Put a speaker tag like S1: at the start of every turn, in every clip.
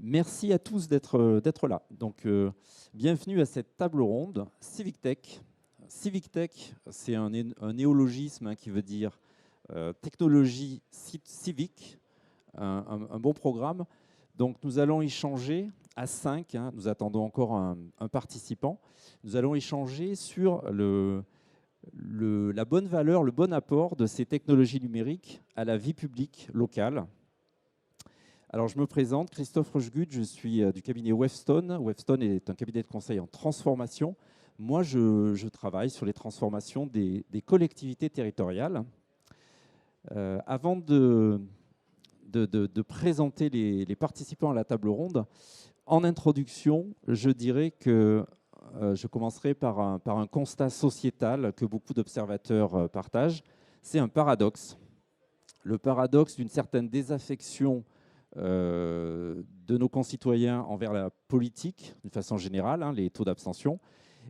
S1: Merci à tous d'être là. Donc, bienvenue à cette table ronde Civic Tech. Civic Tech, c'est un néologisme qui veut dire technologie civique, un bon programme. Donc, nous allons échanger à 5, nous attendons encore un participant. Nous allons échanger sur la bonne valeur, le bon apport de ces technologies numériques à la vie publique locale. Alors, je me présente, Christophe Rochegut, je suis du cabinet Wavestone. Wavestone est un cabinet de conseil en transformation. Moi, je travaille sur les transformations des collectivités territoriales. Avant de présenter les participants à la table ronde, en introduction, je dirais que je commencerai par un constat sociétal que beaucoup d'observateurs partagent. C'est un paradoxe. Le paradoxe d'une certaine désaffection de nos concitoyens envers la politique, d'une façon générale, les taux d'abstention,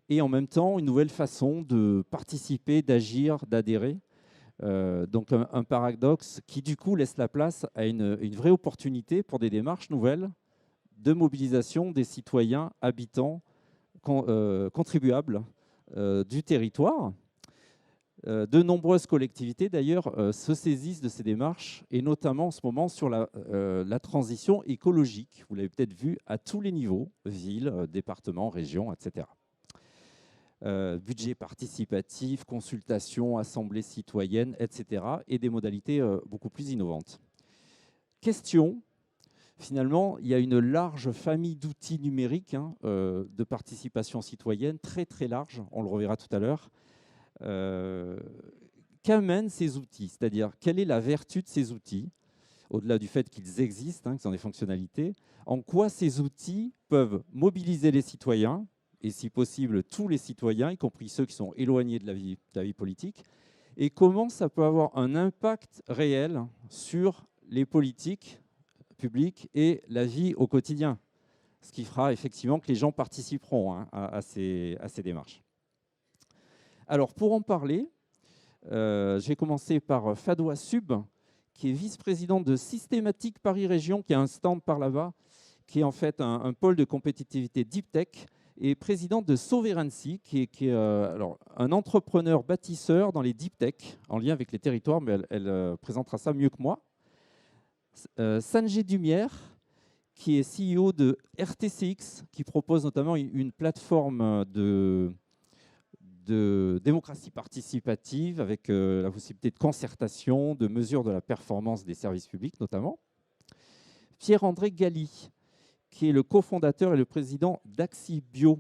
S1: et en même temps une nouvelle façon de participer, d'agir, d'adhérer. Donc un paradoxe qui du coup laisse la place à une vraie opportunité pour des démarches nouvelles de mobilisation des citoyens, habitants, contribuables du territoire. De nombreuses collectivités, d'ailleurs, se saisissent de ces démarches, et notamment en ce moment sur la transition écologique. Vous l'avez peut-être vu à tous les niveaux, villes, départements, régions, etc. Budget participatif, consultation, assemblée citoyenne, etc. et des modalités beaucoup plus innovantes. Question, finalement, il y a une large famille d'outils numériques de participation citoyenne, très très large, on le reverra tout à l'heure. Qu'amènent ces outils? C'est-à-dire, quelle est la vertu de ces outils, au-delà du fait qu'ils existent, qu'ils ont des fonctionnalités? En quoi ces outils peuvent mobiliser les citoyens, et si possible tous les citoyens, y compris ceux qui sont éloignés de la vie politique, et comment ça peut avoir un impact réel sur les politiques publiques et la vie au quotidien, ce qui fera effectivement que les gens participeront à ces démarches. Alors, pour en parler, je vais commencer par Fadoua Sub, qui est vice-présidente de Systématique Paris Région, qui a un stand par là-bas, qui est en fait un pôle de compétitivité Deep Tech, et présidente de Sovereignty, qui est alors, un entrepreneur bâtisseur dans les Deep Tech, en lien avec les territoires, mais elle présentera ça mieux que moi. Sanjay Dumière, qui est CEO de RTCX, qui propose notamment une plateforme de démocratie participative avec la possibilité de concertation, de mesure de la performance des services publics notamment. Pierre-André Galli, qui est le cofondateur et le président d'Axibio,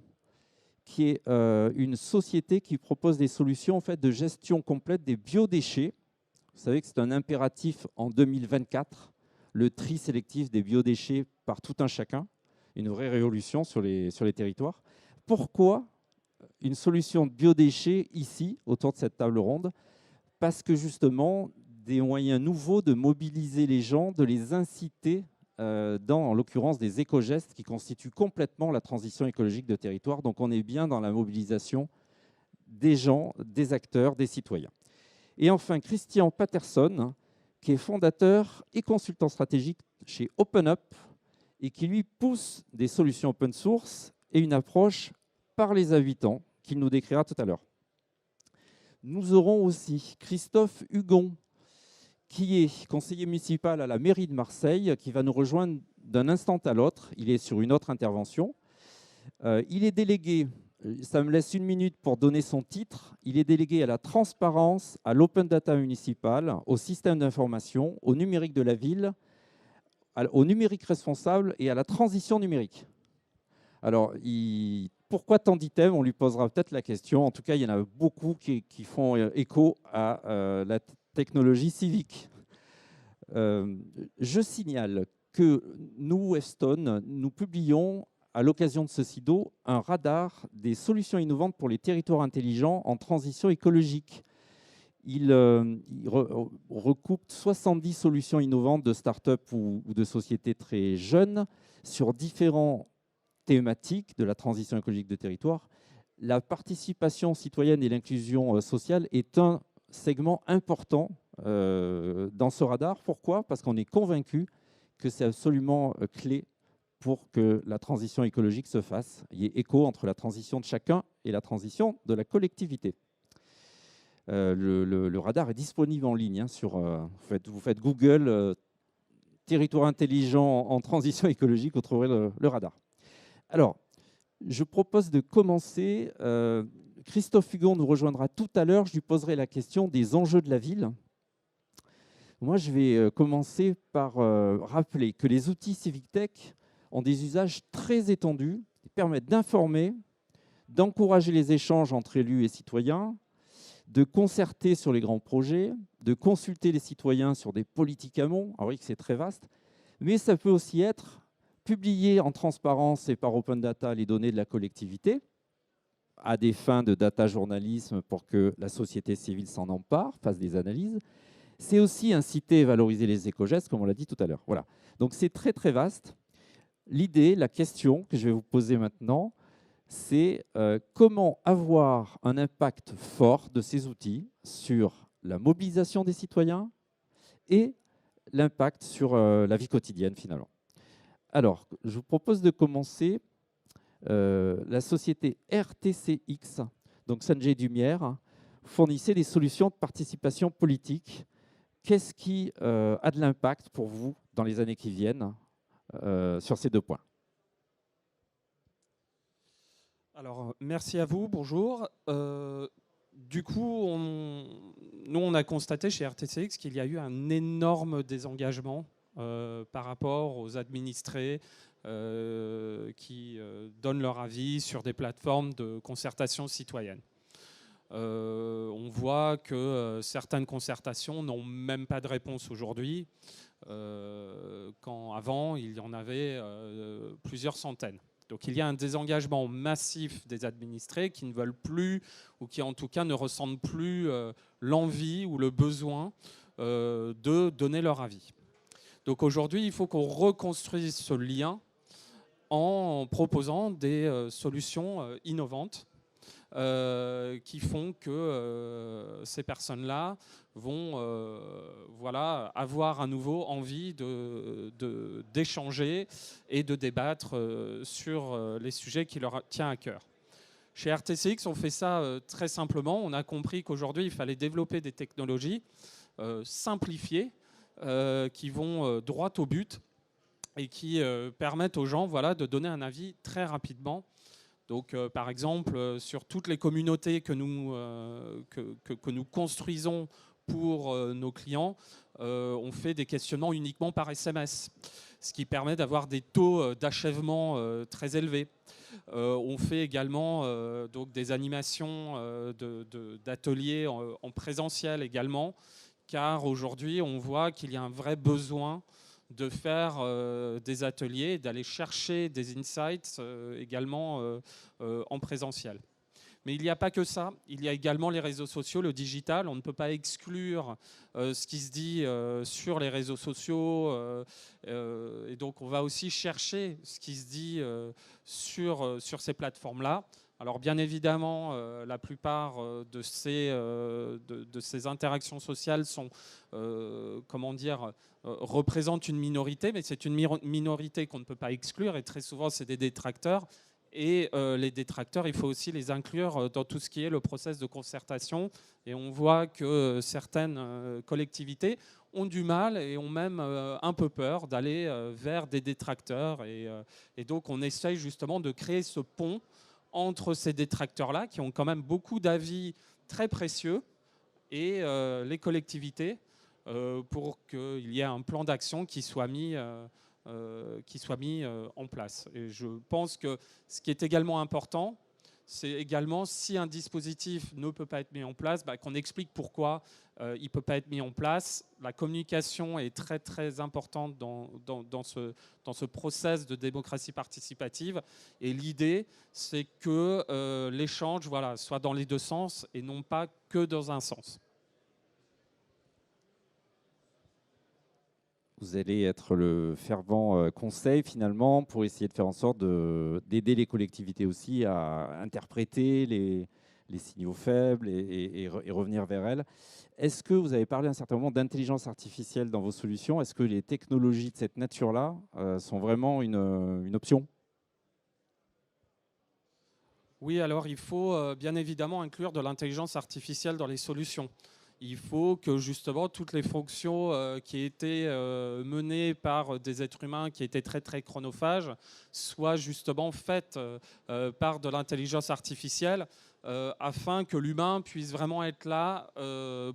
S1: qui est une société qui propose des solutions en fait, de gestion complète des biodéchets. Vous savez que c'est un impératif en 2024, le tri sélectif des biodéchets par tout un chacun, une vraie révolution sur les territoires. Pourquoi une solution de biodéchets ici, autour de cette table ronde? Parce que justement, des moyens nouveaux de mobiliser les gens, de les inciter dans, en l'occurrence, des éco-gestes qui constituent complètement la transition écologique de territoire. Donc on est bien dans la mobilisation des gens, des acteurs, des citoyens. Et enfin, Christian Patterson, qui est fondateur et consultant stratégique chez OpenUp, et qui lui pousse des solutions open source et une approche par les habitants, qu'il nous décrira tout à l'heure. Nous aurons aussi Christophe Hugon, qui est conseiller municipal à la mairie de Marseille, qui va nous rejoindre d'un instant à l'autre. Il est sur une autre intervention. Il est délégué, ça me laisse une minute pour donner son titre, il est délégué à la transparence, à l'open data municipal, au système d'information, au numérique de la ville, au numérique responsable et à la transition numérique. Alors, pourquoi tant d'items? On lui posera peut-être la question. En tout cas, il y en a beaucoup qui font écho à la technologie civique. Je signale que nous, Wavestone, nous publions à l'occasion de ce CIDO un radar des solutions innovantes pour les territoires intelligents en transition écologique. Il recoupe 70 solutions innovantes de start-up ou de sociétés très jeunes sur différents thématiques de la transition écologique de territoire. La participation citoyenne et l'inclusion sociale est un segment important dans ce radar. Pourquoi? Parce qu'on est convaincu que c'est absolument clé pour que la transition écologique se fasse. Il y ait écho entre la transition de chacun et la transition de la collectivité. Le radar est disponible en ligne. Hein, vous faites Google territoire intelligent en transition écologique, vous trouverez le radar. Alors, je propose de commencer. Christophe Hugon nous rejoindra tout à l'heure. Je lui poserai la question des enjeux de la ville. Moi, je vais commencer par rappeler que les outils Civic Tech ont des usages très étendus. Ils permettent d'informer, d'encourager les échanges entre élus et citoyens, de concerter sur les grands projets, de consulter les citoyens sur des politiques amont. Alors oui, c'est très vaste, mais ça peut aussi être publier en transparence et par open data les données de la collectivité à des fins de data journalisme pour que la société civile s'en empare, fasse des analyses. C'est aussi inciter et valoriser les éco-gestes, comme on l'a dit tout à l'heure. Voilà. Donc c'est très très vaste. L'idée, la question que je vais vous poser maintenant, c'est comment avoir un impact fort de ces outils sur la mobilisation des citoyens et l'impact sur la vie quotidienne finalement. Alors, je vous propose de commencer. La société RTCX, donc Sanjay Dumière, fournissait des solutions de participation politique. Qu'est-ce qui a de l'impact pour vous dans les années qui viennent sur ces deux points?
S2: Alors, merci à vous, bonjour. Du coup, nous, on a constaté chez RTCX qu'il y a eu un énorme désengagement par rapport aux administrés qui donnent leur avis sur des plateformes de concertation citoyenne. On voit que certaines concertations n'ont même pas de réponse aujourd'hui, quand avant, il y en avait plusieurs centaines. Donc il y a un désengagement massif des administrés qui ne veulent plus, ou qui en tout cas ne ressentent plus l'envie ou le besoin de donner leur avis. Donc aujourd'hui, il faut qu'on reconstruise ce lien en proposant des solutions innovantes qui font que ces personnes-là vont avoir à nouveau envie d'échanger et de débattre sur les sujets qui leur tiennent à cœur. Chez RTCX, on fait ça très simplement. On a compris qu'aujourd'hui, il fallait développer des technologies simplifiées qui vont droit au but et qui permettent aux gens de donner un avis très rapidement. Donc, par exemple, sur toutes les communautés que nous construisons pour nos clients, on fait des questionnements uniquement par SMS, ce qui permet d'avoir des taux d'achèvement très élevés. On fait également donc des animations d'ateliers en présentiel également, car aujourd'hui, on voit qu'il y a un vrai besoin de faire des ateliers, d'aller chercher des insights également en présentiel. Mais il n'y a pas que ça, il y a également les réseaux sociaux, le digital. On ne peut pas exclure ce qui se dit sur les réseaux sociaux. Et donc on va aussi chercher ce qui se dit sur ces plateformes-là. Alors bien évidemment, la plupart de ces interactions sociales sont, représentent une minorité, mais c'est une minorité qu'on ne peut pas exclure, et très souvent c'est des détracteurs. Et les détracteurs, il faut aussi les inclure dans tout ce qui est le process de concertation. Et on voit que certaines collectivités ont du mal et ont même un peu peur d'aller vers des détracteurs. Et donc on essaye justement de créer ce pont entre ces détracteurs-là, qui ont quand même beaucoup d'avis très précieux, et les collectivités, pour qu'il y ait un plan d'action qui soit mis en place. Et je pense que ce qui est également important, c'est également, si un dispositif ne peut pas être mis en place, qu'on explique pourquoi il ne peut pas être mis en place. La communication est très très importante dans ce process de démocratie participative. Et l'idée, c'est que l'échange soit dans les deux sens et non pas que dans un sens.
S1: Vous allez être le fervent conseil finalement pour essayer de faire en sorte d'aider les collectivités aussi à interpréter les signaux faibles et revenir vers elles. Est-ce que vous avez parlé à un certain moment d'intelligence artificielle dans vos solutions? Est-ce que les technologies de cette nature-là sont vraiment une option?
S2: Oui, alors il faut bien évidemment inclure de l'intelligence artificielle dans les solutions. Il faut que justement toutes les fonctions qui étaient menées par des êtres humains qui étaient très très chronophages soient justement faites par de l'intelligence artificielle afin que l'humain puisse vraiment être là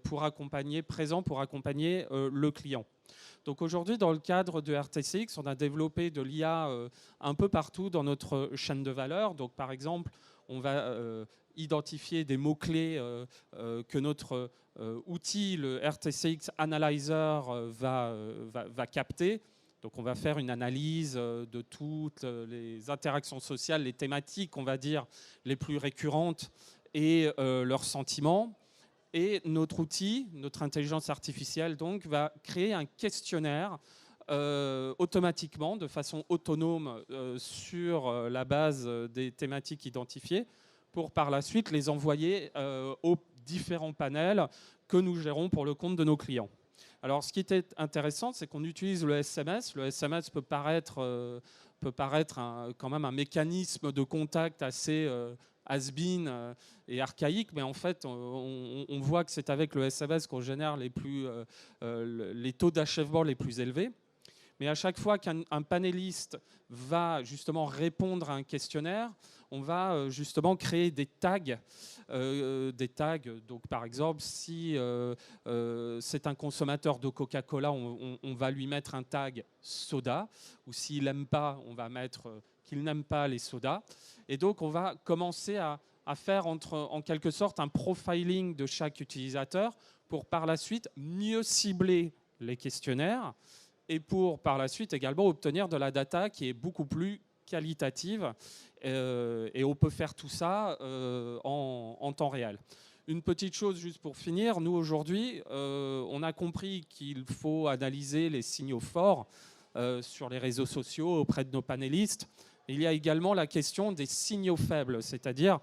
S2: pour accompagner, présent pour accompagner le client. Donc aujourd'hui, dans le cadre de RTCX, on a développé de l'IA un peu partout dans notre chaîne de valeur. Donc par exemple, on va identifier des mots-clés que notre outil, le RTCX Analyzer, va capter. Donc on va faire une analyse de toutes les interactions sociales, les thématiques, on va dire, les plus récurrentes et leurs sentiments. Et notre outil, notre intelligence artificielle, donc, va créer un questionnaire automatiquement, de façon autonome, sur la base des thématiques identifiées, pour par la suite les envoyer aux différents panels que nous gérons pour le compte de nos clients. Alors, ce qui était intéressant, c'est qu'on utilise le SMS. Le SMS peut paraître quand même un mécanisme de contact assez has-been et archaïque, mais en fait, on voit que c'est avec le SMS qu'on génère les taux d'achèvement les plus élevés. Mais à chaque fois qu'un panéliste va justement répondre à un questionnaire, on va justement créer des tags. Donc par exemple, si c'est un consommateur de Coca-Cola, on va lui mettre un tag soda. Ou s'il n'aime pas, on va mettre qu'il n'aime pas les sodas. Et donc on va commencer à faire en quelque sorte un profiling de chaque utilisateur pour par la suite mieux cibler les questionnaires et pour par la suite également obtenir de la data qui est beaucoup plus qualitative. Et on peut faire tout ça en temps réel. Une petite chose juste pour finir, nous aujourd'hui, on a compris qu'il faut analyser les signaux forts sur les réseaux sociaux auprès de nos panélistes. Il y a également la question des signaux faibles, c'est-à-dire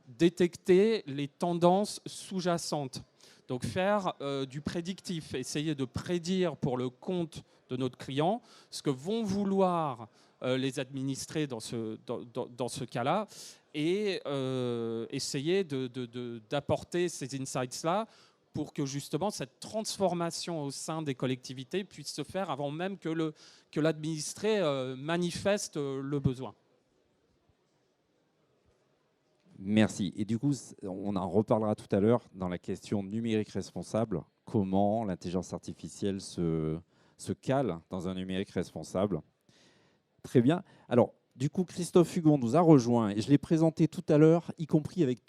S2: détecter les tendances sous-jacentes. Donc faire du prédictif, essayer de prédire pour le compte de notre client ce que vont vouloir les administrés dans ce cas-là et essayer d'apporter ces insights-là pour que justement cette transformation au sein des collectivités puisse se faire avant même que l'administré manifeste le besoin.
S1: Merci. Et du coup, on en reparlera tout à l'heure dans la question numérique responsable, comment l'intelligence artificielle se cale dans un numérique responsable. Très bien. Alors, du coup, Christophe Hugon nous a rejoint et je l'ai présenté tout à l'heure, y compris avec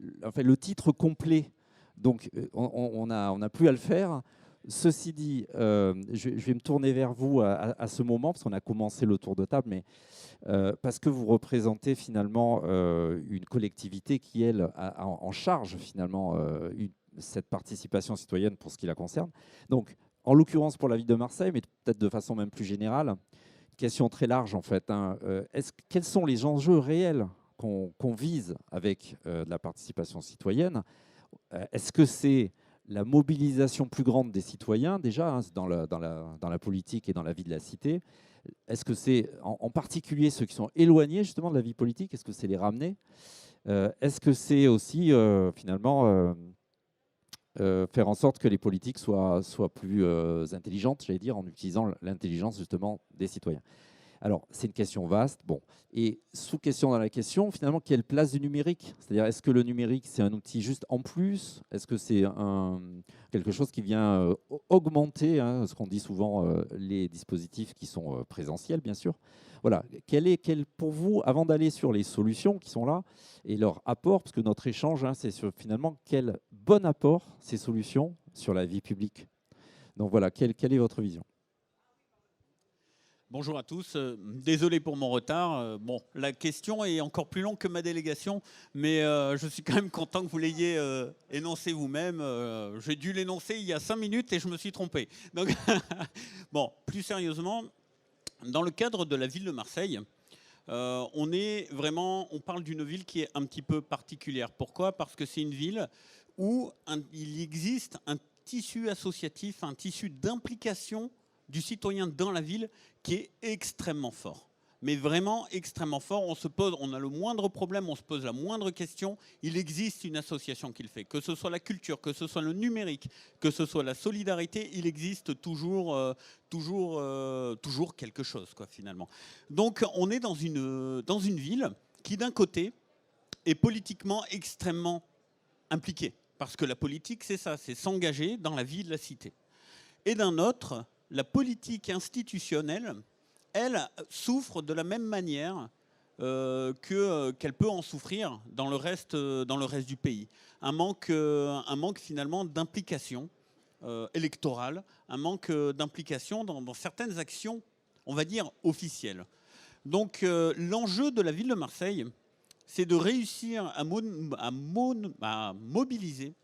S1: le titre complet. Donc, on n'a plus à le faire. Ceci dit, je vais me tourner vers vous à ce moment, parce qu'on a commencé le tour de table, mais parce que vous représentez finalement une collectivité qui, elle, a en charge finalement cette participation citoyenne pour ce qui la concerne. Donc, en l'occurrence pour la ville de Marseille, mais peut-être de façon même plus générale, question très large en fait. Quels sont les enjeux réels qu'on vise avec de la participation citoyenne? Est-ce que c'est la mobilisation plus grande des citoyens déjà dans la politique et dans la vie de la cité? Est-ce que c'est en particulier ceux qui sont éloignés justement de la vie politique? Est-ce que c'est les ramener? Est-ce que c'est aussi finalement faire en sorte que les politiques soient plus intelligentes, j'allais dire, en utilisant l'intelligence justement des citoyens? Alors, c'est une question vaste. Bon. Et sous-question dans la question, finalement, quelle place du numérique? C'est-à-dire, est-ce que le numérique, c'est un outil juste en plus? Est-ce que c'est quelque chose qui vient augmenter, ce qu'on dit souvent, les dispositifs qui sont présentiels, bien sûr? Voilà. Pour vous, avant d'aller sur les solutions qui sont là et leur apport, parce que notre échange, c'est sur finalement quel bon apport ces solutions sur la vie publique. Donc voilà, quelle est votre vision?
S3: Bonjour à tous, désolé pour mon retard. Bon, la question est encore plus longue que ma délégation, mais je suis quand même content que vous l'ayez énoncé vous-même. J'ai dû l'énoncer il y a 5 minutes et je me suis trompé. Donc, bon, plus sérieusement, dans le cadre de la ville de Marseille, On parle d'une ville qui est un petit peu particulière. Pourquoi? Parce que c'est une ville où il existe un tissu associatif, un tissu d'implication du citoyen dans la ville qui est extrêmement fort. Mais vraiment extrêmement fort. On a le moindre problème, on se pose la moindre question, il existe une association qui le fait. Que ce soit la culture, que ce soit le numérique, que ce soit la solidarité, il existe toujours quelque chose, quoi, finalement. Donc on est dans une ville qui, d'un côté, est politiquement extrêmement impliquée. Parce que la politique, c'est ça, c'est s'engager dans la vie de la cité. Et d'un autre, la politique institutionnelle, elle souffre de la même manière qu'elle peut en souffrir dans le reste du pays. Un manque finalement d'implication électorale, un manque d'implication dans certaines actions, on va dire, officielles. Donc l'enjeu de la ville de Marseille, c'est de réussir à mobiliser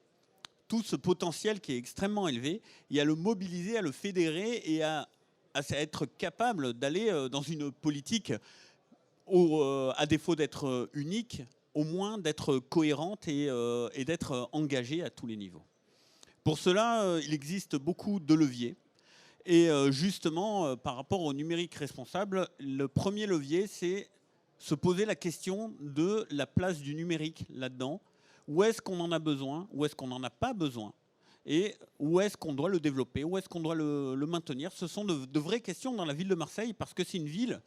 S3: tout ce potentiel qui est extrêmement élevé, et à le mobiliser, à le fédérer et à être capable d'aller dans une politique, à défaut d'être unique, au moins d'être cohérente et d'être engagée à tous les niveaux. Pour cela, il existe beaucoup de leviers. Et justement, par rapport au numérique responsable, le premier levier, c'est se poser la question de la place du numérique là-dedans. Où est-ce qu'on en a besoin? Où est-ce qu'on n'en a pas besoin? Et où est-ce qu'on doit le développer? Où est-ce qu'on doit le maintenir? Ce sont de vraies questions dans la ville de Marseille, parce que c'est une ville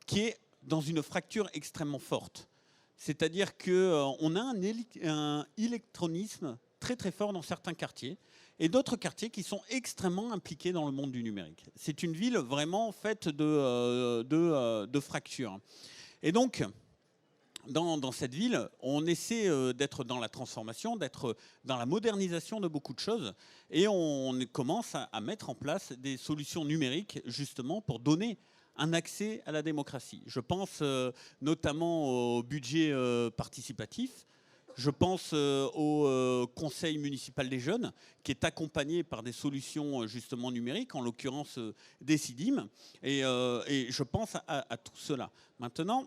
S3: qui est dans une fracture extrêmement forte. C'est-à-dire qu'on a un électronisme très très fort dans certains quartiers, et d'autres quartiers qui sont extrêmement impliqués dans le monde du numérique. C'est une ville vraiment faite de fractures. Et donc, dans cette ville, on essaie d'être dans la transformation, d'être dans la modernisation de beaucoup de choses, et on commence à mettre en place des solutions numériques justement pour donner un accès à la démocratie. Je pense notamment au budget participatif. Je pense au conseil municipal des jeunes, qui est accompagné par des solutions justement numériques, en l'occurrence Decidim. Et je pense à tout cela. Maintenant,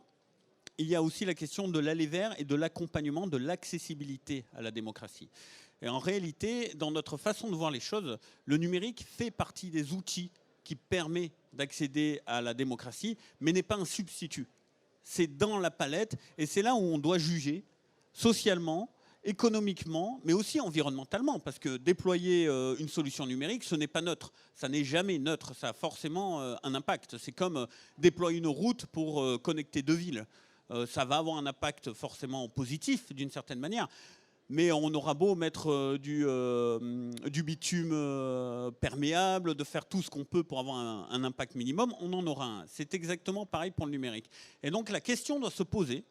S3: il y a aussi la question de l'aller vers et de l'accompagnement de l'accessibilité à la démocratie. Et en réalité, dans notre façon de voir les choses, le numérique fait partie des outils qui permettent d'accéder à la démocratie, mais n'est pas un substitut. C'est dans la palette, et c'est là où on doit juger socialement, économiquement, mais aussi environnementalement, parce que déployer une solution numérique, ce n'est pas neutre. Ça n'est jamais neutre, ça a forcément un impact. C'est comme déployer une route pour connecter deux villes. Ça va avoir un impact forcément positif d'une certaine manière, mais on aura beau mettre du bitume perméable, de faire tout ce qu'on peut pour avoir un impact minimum, on en aura un. C'est exactement pareil pour le numérique. Et donc la question doit se poser: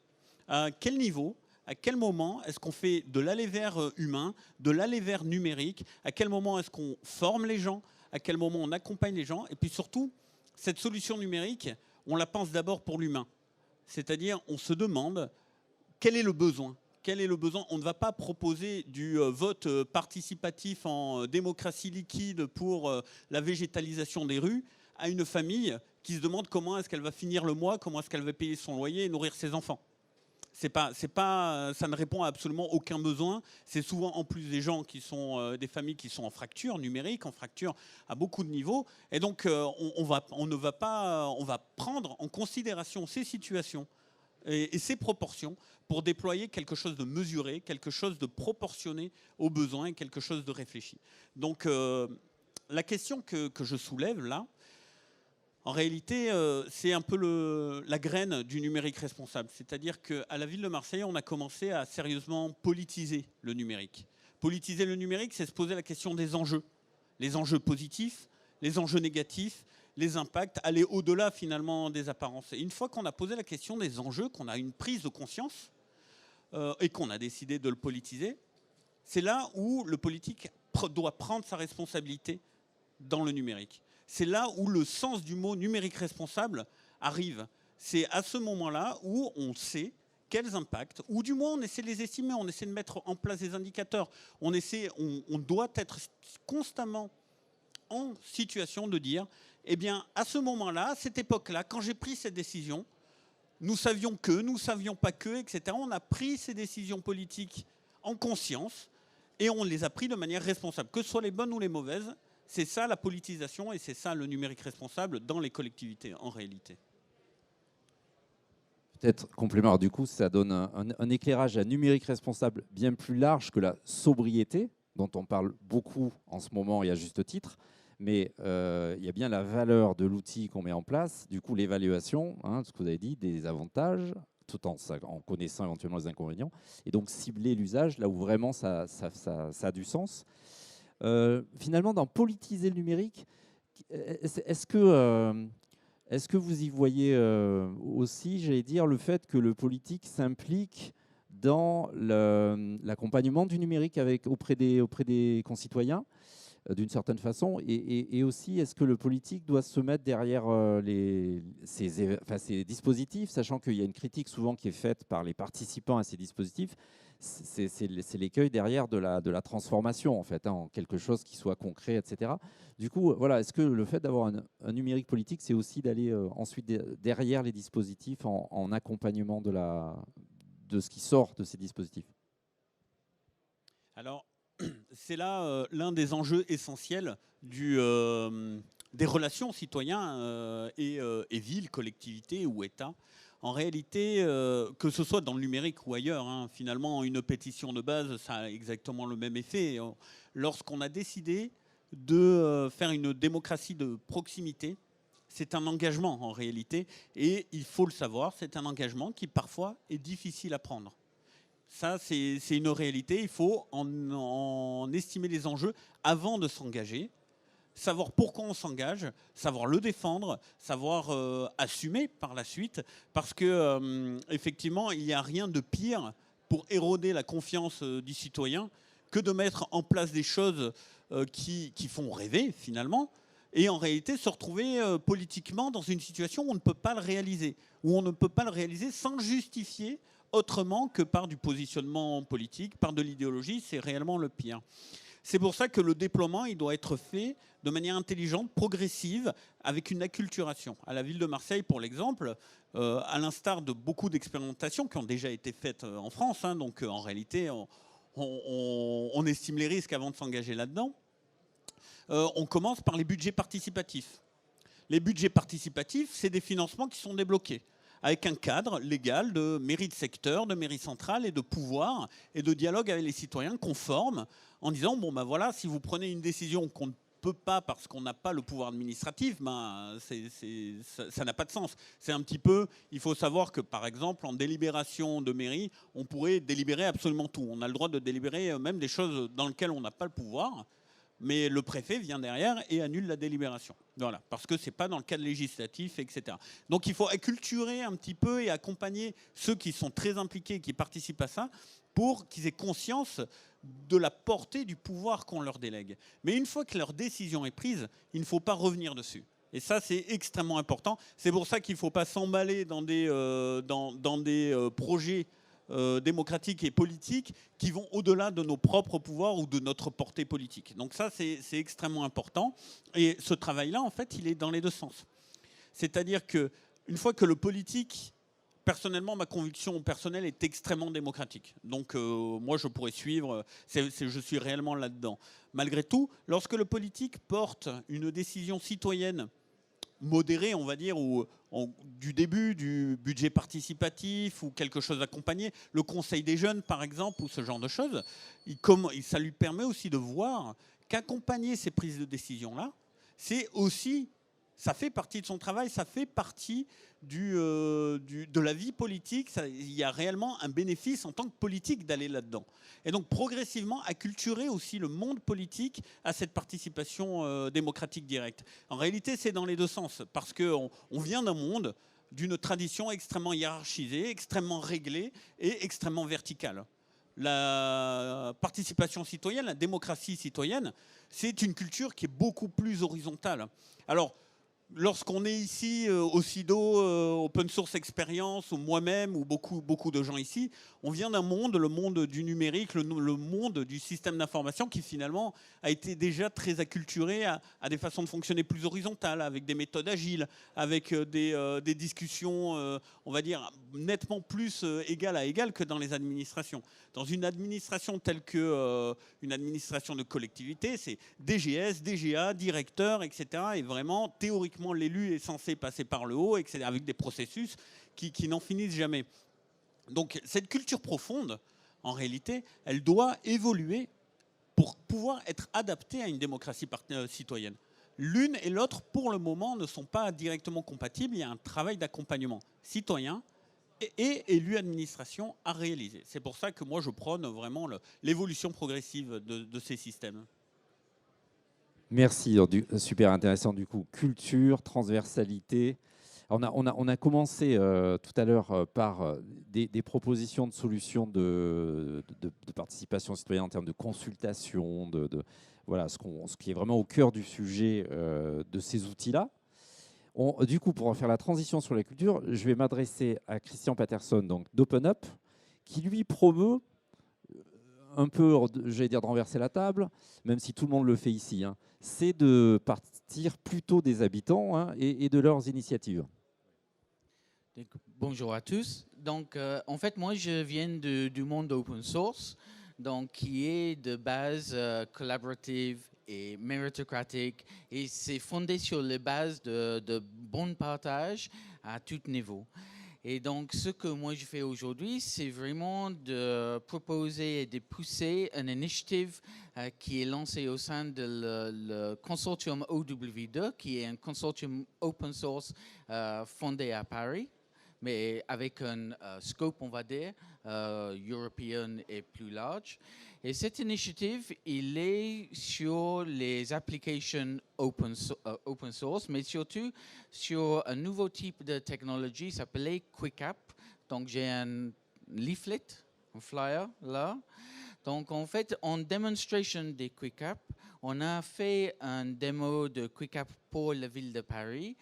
S3: à quel niveau, à quel moment est-ce qu'on fait de l'aller vers humain, de l'aller vers numérique? À quel moment est-ce qu'on forme les gens? À quel moment on accompagne les gens? Et puis surtout, cette solution numérique, on la pense d'abord pour l'humain. C'est-à-dire, on se demande quel est le besoin. Quel est le besoin? On ne va pas proposer du vote participatif en démocratie liquide pour la végétalisation des rues à une famille qui se demande comment est-ce qu'elle va finir le mois, comment est-ce qu'elle va payer son loyer et nourrir ses enfants. Ça ne répond à absolument aucun besoin. C'est souvent en plus des gens qui sont des familles qui sont en fracture numérique, en fracture à beaucoup de niveaux. Et donc on va prendre en considération ces situations et ces proportions pour déployer quelque chose de mesuré, quelque chose de proportionné aux besoins et quelque chose de réfléchi. Donc la question que je soulève là, en réalité, c'est un peu la graine du numérique responsable. C'est-à-dire qu'à la ville de Marseille, on a commencé à sérieusement politiser le numérique. Politiser le numérique, c'est se poser la question des enjeux. Les enjeux positifs, les enjeux négatifs, les impacts, aller au-delà finalement des apparences. Et une fois qu'on a posé la question des enjeux, qu'on a une prise de conscience et qu'on a décidé de le politiser, c'est là où le politique doit prendre sa responsabilité dans le numérique. C'est là où le sens du mot numérique responsable arrive. C'est à ce moment-là où on sait quels impacts, ou du moins on essaie de les estimer, on essaie de mettre en place des indicateurs. On doit être constamment en situation de dire, eh bien, à ce moment-là, à cette époque-là, quand j'ai pris cette décision, nous savions que, nous ne savions pas que, etc. On a pris ces décisions politiques en conscience et on les a pris de manière responsable, que ce soit les bonnes ou les mauvaises. C'est ça la politisation et c'est ça le numérique responsable dans les collectivités en réalité.
S1: Peut-être complément, alors, du coup, ça donne un éclairage à numérique responsable bien plus large que la sobriété, dont on parle beaucoup en ce moment et à juste titre. Mais il y a bien la valeur de l'outil qu'on met en place, du coup l'évaluation, ce que vous avez dit, des avantages, tout en connaissant éventuellement les inconvénients, et donc cibler l'usage là où vraiment ça a du sens. Finalement, dans politiser le numérique, est-ce que vous y voyez aussi, j'allais dire, le fait que le politique s'implique dans l'accompagnement du numérique auprès des concitoyens d'une certaine façon, et aussi est-ce que le politique doit se mettre derrière ces dispositifs, sachant qu'il y a une critique souvent qui est faite par les participants à ces dispositifs, c'est l'écueil derrière de la transformation en fait, en quelque chose qui soit concret, etc. Du coup, voilà, est-ce que le fait d'avoir un numérique politique, c'est aussi d'aller ensuite derrière les dispositifs en accompagnement de ce qui sort de ces dispositifs?
S3: Alors, c'est là l'un des enjeux essentiels des relations citoyens et villes, collectivités ou États. En réalité, que ce soit dans le numérique ou ailleurs, finalement, une pétition de base, ça a exactement le même effet. Lorsqu'on a décidé de faire une démocratie de proximité, c'est un engagement en réalité, et il faut le savoir, c'est un engagement qui parfois est difficile à prendre. Ça, c'est une réalité. Il faut en estimer les enjeux avant de s'engager, savoir pourquoi on s'engage, savoir le défendre, savoir assumer par la suite, parce que effectivement, il n'y a rien de pire pour éroder la confiance du citoyen que de mettre en place des choses qui font rêver finalement, et en réalité se retrouver politiquement dans une situation où on ne peut pas le réaliser, où on ne peut pas le réaliser sans le justifier autrement que par du positionnement politique, par de l'idéologie. C'est réellement le pire. C'est pour ça que le déploiement, il doit être fait de manière intelligente, progressive, avec une acculturation. À la ville de Marseille, pour l'exemple, à l'instar de beaucoup d'expérimentations qui ont déjà été faites en France, donc en réalité, on estime les risques avant de s'engager là-dedans. On commence par les budgets participatifs. Les budgets participatifs, c'est des financements qui sont débloqués avec un cadre légal de mairie de secteur, de mairie centrale et de pouvoir et de dialogue avec les citoyens conforme en disant, bon ben voilà, si vous prenez une décision qu'on ne peut pas parce qu'on n'a pas le pouvoir administratif, ça n'a pas de sens. C'est un petit peu, il faut savoir que par exemple en délibération de mairie, on pourrait délibérer absolument tout. On a le droit de délibérer même des choses dans lesquelles on n'a pas le pouvoir. Mais le préfet vient derrière et annule la délibération. Voilà, parce que ce n'est pas dans le cadre législatif, etc. Donc il faut acculturer un petit peu et accompagner ceux qui sont très impliqués et qui participent à ça pour qu'ils aient conscience de la portée du pouvoir qu'on leur délègue. Mais une fois que leur décision est prise, il ne faut pas revenir dessus. Et ça, c'est extrêmement important. C'est pour ça qu'il ne faut pas s'emballer dans des projets démocratiques et politiques qui vont au-delà de nos propres pouvoirs ou de notre portée politique. Donc ça, c'est extrêmement important. Et ce travail-là, en fait, il est dans les deux sens. C'est-à-dire qu'une fois que le politique, personnellement, ma conviction personnelle est extrêmement démocratique. Donc moi, je pourrais suivre, je suis réellement là-dedans. Malgré tout, lorsque le politique porte une décision citoyenne modéré, on va dire, ou du début du budget participatif ou quelque chose d'accompagné, le conseil des jeunes par exemple, ou ce genre de choses, ça lui permet aussi de voir qu'accompagner ces prises de décision-là, c'est aussi, ça fait partie de son travail, ça fait partie de la vie politique. Il y a réellement un bénéfice en tant que politique d'aller là-dedans. Et donc progressivement acculturer aussi le monde politique à cette participation démocratique directe. En réalité, c'est dans les deux sens, parce qu'on vient d'un monde, d'une tradition extrêmement hiérarchisée, extrêmement réglée et extrêmement verticale. La participation citoyenne, la démocratie citoyenne, c'est une culture qui est beaucoup plus horizontale. Alors, lorsqu'on est ici au SIDO, Open Source Experience, ou moi-même, ou beaucoup de gens ici, on vient d'un monde, le monde du numérique, le monde du système d'information qui finalement a été déjà très acculturé à des façons de fonctionner plus horizontales, avec des méthodes agiles, avec des discussions, on va dire, nettement plus égal à égal que dans les administrations. Dans une administration telle que une administration de collectivité, c'est DGS, DGA, directeur, etc. Et vraiment, théoriquement, l'élu est censé passer par le haut, etc., avec des processus qui n'en finissent jamais. Donc cette culture profonde, en réalité, elle doit évoluer pour pouvoir être adaptée à une démocratie citoyenne. L'une et l'autre, pour le moment, ne sont pas directement compatibles. Il y a un travail d'accompagnement citoyen et élu administration à réaliser. C'est pour ça que moi, je prône vraiment l'évolution progressive de ces systèmes.
S1: Merci, super intéressant du coup. Culture, transversalité. On a commencé tout à l'heure par des propositions de solutions de participation citoyenne en termes de consultation, voilà, ce qui est vraiment au cœur du sujet de ces outils-là. Du coup, pour faire la transition sur la culture, je vais m'adresser à Christian Patterson, donc d'OpenUp, qui lui promeut un peu, j'allais dire, de renverser la table, même si tout le monde le fait ici, hein, c'est de partir plutôt des habitants, hein, et de leurs initiatives.
S4: Bonjour à tous. Donc, en fait, moi, je viens du monde open source, donc qui est de base collaborative et méritocratique, et c'est fondé sur les bases de bon partage à tout niveau. Et donc, ce que moi je fais aujourd'hui, c'est vraiment de proposer et de pousser une initiative qui est lancée au sein de le consortium OW2, qui est un consortium open source fondé à Paris, mais avec un scope, on va dire, européen et plus large. Et cette initiative, il est sur les applications open source, mais surtout sur un nouveau type de technologie s'appelée QuickApp. Donc, j'ai un leaflet, un flyer là. Donc, en fait, en demonstration des QuickApp, on a fait un démo de QuickApp pour la ville de Paris.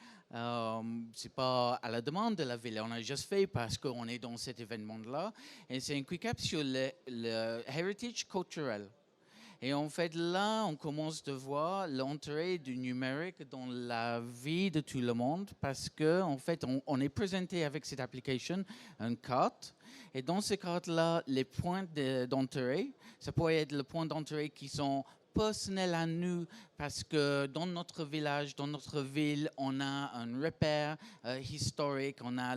S4: C'est pas à la demande de la ville, on a juste fait parce qu'on est dans cet événement-là. Et c'est un QuickApp sur le heritage culturel. Et en fait, là, on commence de voir l'entrée du numérique dans la vie de tout le monde parce que, en fait, on est présenté avec cette application une carte. Et dans cette carte-là, les points d'entrée, ça pourrait être les points d'entrée qui sont personnels à nous parce que dans notre village, dans notre ville, on a un repère historique, on a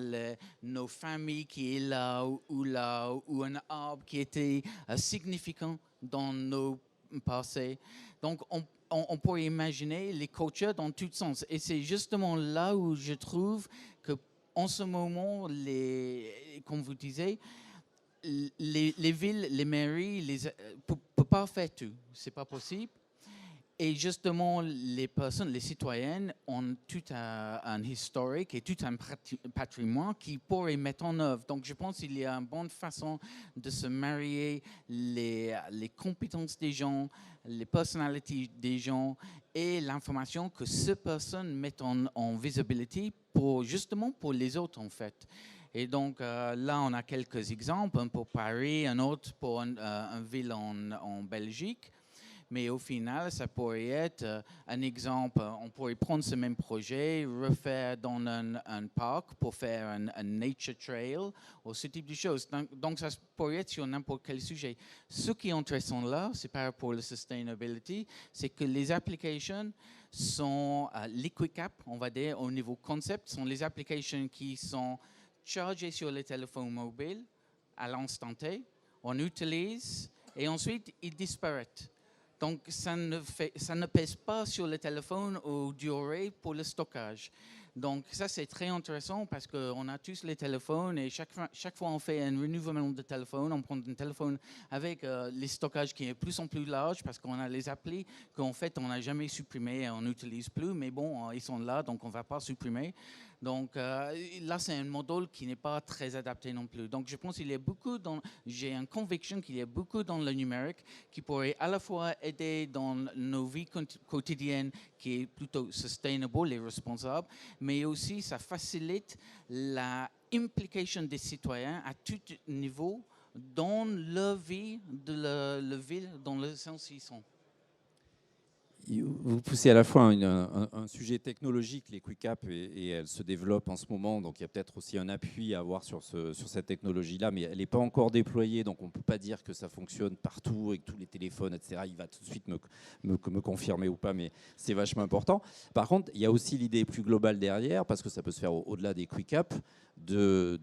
S4: nos familles qui est là ou un arbre qui était significant dans nos passés. Donc, on pourrait imaginer les cultures dans tous sens. Et c'est justement là où je trouve que en ce moment, comme vous disiez, les villes, les mairies ne peuvent pas faire tout. Ce n'est pas possible. Et justement, les personnes, les citoyennes ont tout un historique et tout un patrimoine qui pourrait mettre en œuvre. Donc, je pense qu'il y a une bonne façon de se marier les compétences des gens, les personnalités des gens et l'information que ces personnes mettent en visibilité justement pour les autres, en fait. Et donc, là, on a quelques exemples, un pour Paris, un autre pour une ville en Belgique. Mais au final, ça pourrait être un exemple. On pourrait prendre ce même projet, refaire dans un parc pour faire un nature trail ou ce type de choses. Donc, ça pourrait être sur n'importe quel sujet. Ce qui est intéressant là, c'est par rapport à la sustainability, c'est que les applications sont, les QuickApp, on va dire, au niveau concept, sont les applications qui sont chargées sur les téléphones mobiles à l'instant T. On utilise et ensuite, ils disparaissent. Donc, ça ne pèse pas sur le téléphone ou durée pour le stockage. Donc, ça, c'est très intéressant parce qu'on a tous les téléphones et chaque fois on fait un renouvellement de téléphone, on prend un téléphone avec les stockages qui est de plus en plus large parce qu'on a les applis qu'en fait, on n'a jamais supprimé et on n'utilise plus. Mais bon, ils sont là, donc on ne va pas supprimer. Donc là, c'est un modèle qui n'est pas très adapté non plus. Donc je pense qu'il y a beaucoup j'ai une conviction qu'il y a beaucoup dans le numérique qui pourrait à la fois aider dans nos vies quotidiennes, qui est plutôt sustainable et responsable, mais aussi ça facilite la implication des citoyens à tout niveau dans leur vie de la ville, dans le sens où ils sont.
S1: Vous poussez à la fois un sujet technologique, les quick apps, et elles se développent en ce moment, donc il y a peut-être aussi un appui à avoir sur cette technologie-là, mais elle n'est pas encore déployée, donc on ne peut pas dire que ça fonctionne partout avec tous les téléphones, etc. Il va tout de suite me confirmer ou pas, mais c'est vachement important. Par contre, il y a aussi l'idée plus globale derrière, parce que ça peut se faire au-delà des quick apps, de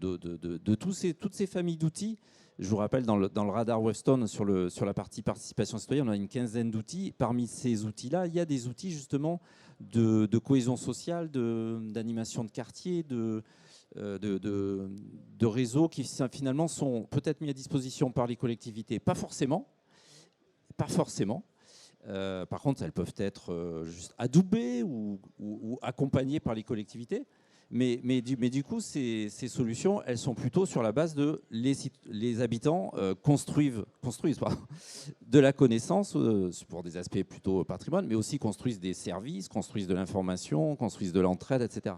S1: toutes ces familles d'outils. Je vous rappelle, dans le radar Webstone, sur la partie participation citoyenne, on a une quinzaine d'outils. Parmi ces outils-là, il y a des outils justement de cohésion sociale, d'animation de quartier, de réseaux qui finalement sont peut-être mis à disposition par les collectivités. Pas forcément. Par contre, elles peuvent être juste adoubées ou accompagnées par les collectivités. Mais du coup, ces solutions, elles sont plutôt sur la base de les habitants construisent de la connaissance pour des aspects plutôt patrimoine, mais aussi construisent des services, construisent de l'information, construisent de l'entraide, etc.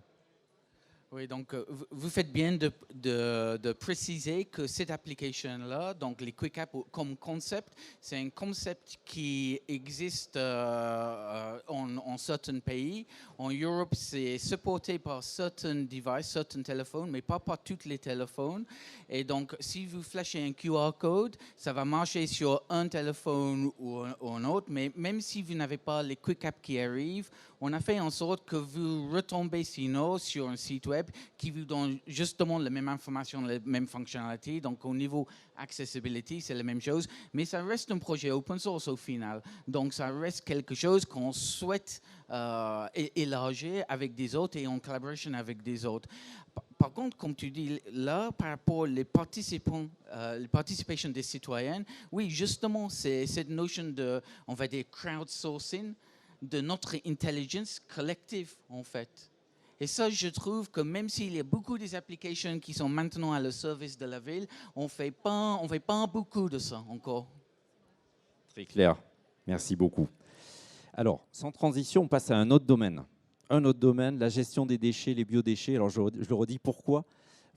S4: Oui, donc vous faites bien de préciser que cette application-là, donc les Quick Apps comme concept, c'est un concept qui existe en certains pays. En Europe, c'est supporté par certains devices, certains téléphones, mais pas par tous les téléphones. Et donc, si vous flashez un QR code, ça va marcher sur un téléphone ou un autre. Mais même si vous n'avez pas les Quick Apps qui arrivent, on a fait en sorte que vous retombez sinon sur un site web qui vous donne justement la même information, les mêmes fonctionnalités. Donc, au niveau accessibility, c'est la même chose. Mais ça reste un projet open source au final. Donc, ça reste quelque chose qu'on souhaite élargir avec des autres et en collaboration avec des autres. Par contre, comme tu dis là, par rapport aux participation des citoyens, oui, justement, c'est cette notion de, on va dire, crowdsourcing, de notre intelligence collective, en fait. Et ça, je trouve que même s'il y a beaucoup des applications qui sont maintenant à le service de la ville, on fait pas beaucoup de ça encore.
S1: Très clair. Merci beaucoup. Alors, sans transition, on passe à un autre domaine. La gestion des déchets, les biodéchets. Alors, je le redis, pourquoi ?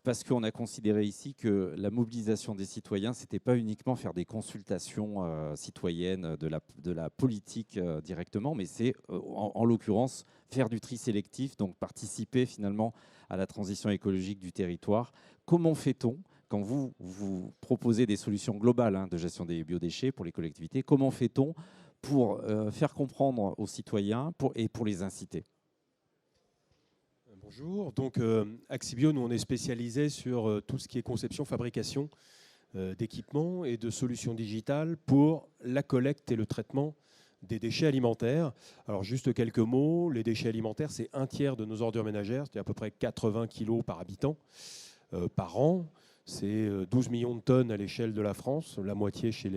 S1: Parce qu'on a considéré ici que la mobilisation des citoyens, ce n'était pas uniquement faire des consultations citoyennes de la politique directement, mais c'est en l'occurrence faire du tri sélectif, donc participer finalement à la transition écologique du territoire. Comment fait-on, quand vous proposez des solutions globales de gestion des biodéchets pour les collectivités, comment fait-on pour faire comprendre aux citoyens et pour les inciter ?
S5: Bonjour, donc Axibio, nous on est spécialisé sur tout ce qui est conception, fabrication d'équipements et de solutions digitales pour la collecte et le traitement des déchets alimentaires. Alors juste quelques mots, les déchets alimentaires c'est 1/3 de nos ordures ménagères, c'est à peu près 80 kg par habitant par an. C'est 12 millions de tonnes à l'échelle de la France, la moitié chez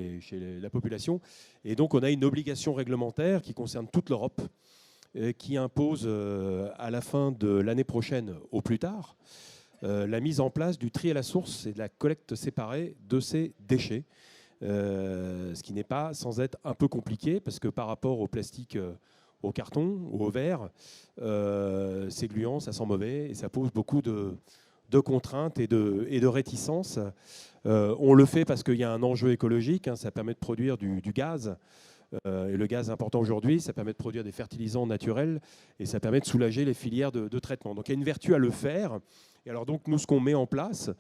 S5: la population. Et donc on a une obligation réglementaire qui concerne toute l'Europe, qui impose à la fin de l'année prochaine au plus tard la mise en place du tri à la source et de la collecte séparée de ces déchets. Ce qui n'est pas sans être un peu compliqué parce que par rapport au plastique, au carton ou au verre, c'est gluant, ça sent mauvais et ça pose beaucoup de contraintes et de réticences. On le fait parce qu'il y a un enjeu écologique, ça permet de produire du gaz. Et le gaz important aujourd'hui, ça permet de produire des fertilisants naturels et ça permet de soulager les filières de traitement. Donc il y a une vertu à le faire. Et alors donc nous, ce qu'on met en place,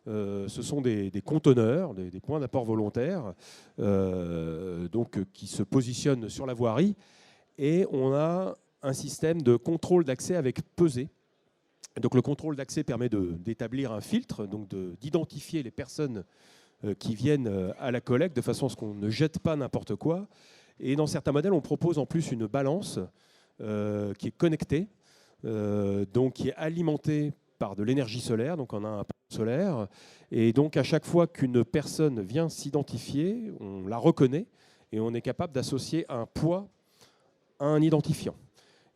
S5: ce sont des conteneurs, des points d'apport volontaires, qui se positionnent sur la voirie. Et on a un système de contrôle d'accès avec pesée. Donc le contrôle d'accès permet d'établir un filtre, donc d'identifier les personnes qui viennent à la collecte de façon à ce qu'on ne jette pas n'importe quoi. Et dans certains modèles, on propose en plus une balance qui est connectée, donc qui est alimentée par de l'énergie solaire, donc on a un panneau solaire, et donc à chaque fois qu'une personne vient s'identifier, on la reconnaît et on est capable d'associer un poids à un identifiant.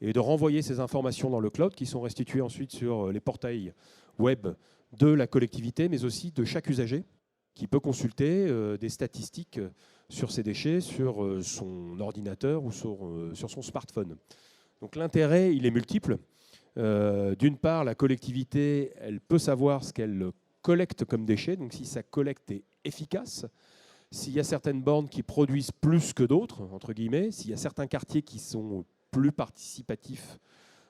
S5: et de renvoyer ces informations dans le cloud qui sont restituées ensuite sur les portails web de la collectivité, mais aussi de chaque usager qui peut consulter des statistiques sur ses déchets sur son ordinateur ou sur son smartphone. Donc l'intérêt, il est multiple. D'une part, la collectivité, elle peut savoir ce qu'elle collecte comme déchets, donc si sa collecte est efficace, s'il y a certaines bornes qui produisent plus que d'autres, entre guillemets, s'il y a certains quartiers qui sont plus participatifs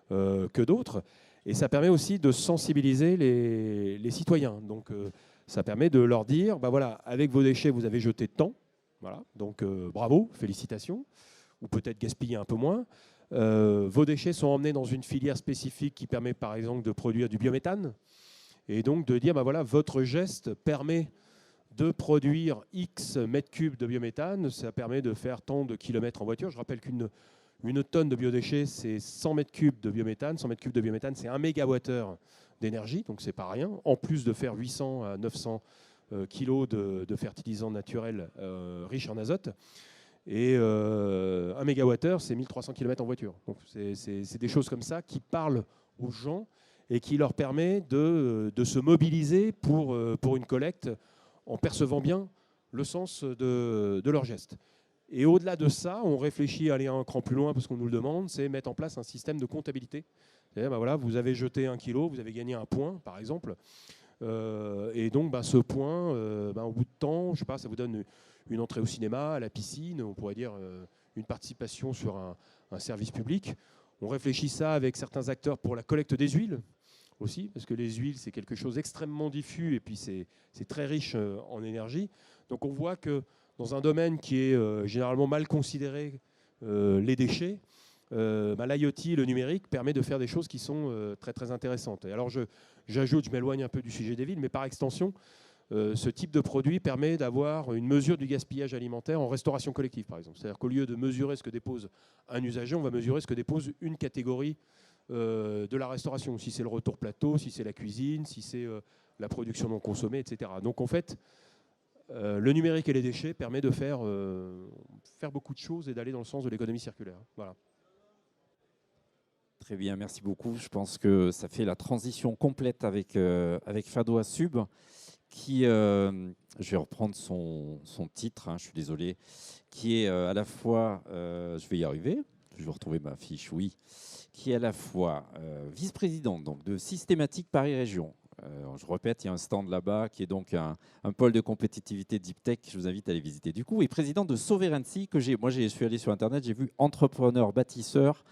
S5: que d'autres, et ça permet aussi de sensibiliser les citoyens. Donc ça permet de leur dire, bah voilà, avec vos déchets, vous avez jeté tant, voilà, donc bravo, félicitations, ou peut-être gaspiller un peu moins. Vos déchets sont emmenés dans une filière spécifique qui permet par exemple de produire du biométhane, et donc de dire, bah voilà, votre geste permet de produire X mètres cubes de biométhane, ça permet de faire tant de kilomètres en voiture. Je rappelle qu'une tonne de biodéchets, c'est 100 mètres cubes de biométhane. 100 mètres cubes de biométhane, c'est 1 mégawattheure d'énergie, donc c'est pas rien, en plus de faire 800 à 900 kilos de fertilisants naturels riches en azote. Et 1 mégawattheure, c'est 1300 km en voiture. Donc c'est des choses comme ça qui parlent aux gens et qui leur permet de se mobiliser pour une collecte en percevant bien le sens de leur geste. Et au-delà de ça, on réfléchit à aller un cran plus loin parce qu'on nous le demande, c'est mettre en place un système de comptabilité. C'est-à-dire, bah voilà, vous avez jeté 1 kilo, vous avez gagné un point, par exemple. Et donc, bah, ce point, au bout de temps, je sais pas, ça vous donne une entrée au cinéma, à la piscine, on pourrait dire une participation sur un service public. On réfléchit ça avec certains acteurs pour la collecte des huiles aussi, parce que les huiles, c'est quelque chose d'extrêmement diffus et puis c'est très riche en énergie. Donc on voit que dans un domaine qui est généralement mal considéré, les déchets, l'IoT, le numérique, permet de faire des choses qui sont très très intéressantes. Et alors j'ajoute, je m'éloigne un peu du sujet des villes, mais par extension, ce type de produit permet d'avoir une mesure du gaspillage alimentaire en restauration collective, par exemple. C'est-à-dire qu'au lieu de mesurer ce que dépose un usager, on va mesurer ce que dépose une catégorie de la restauration. Si c'est le retour plateau, si c'est la cuisine, si c'est la production non consommée, etc. Donc en fait, le numérique et les déchets permettent de faire beaucoup de choses et d'aller dans le sens de l'économie circulaire. Voilà.
S1: Très bien, merci beaucoup. Je pense que ça fait la transition complète avec Fadoa Sub, qui, je vais reprendre son titre, hein, je suis désolé, qui est à la fois, je vais y arriver, je vais retrouver ma fiche, oui, qui est à la fois vice-présidente donc, de Systématique Paris Région. Je répète, il y a un stand là-bas qui est donc un pôle de compétitivité Deep Tech. Je vous invite à aller visiter. Du coup, et président de Sovereignty, que je suis allé sur Internet, j'ai vu entrepreneur bâtisseur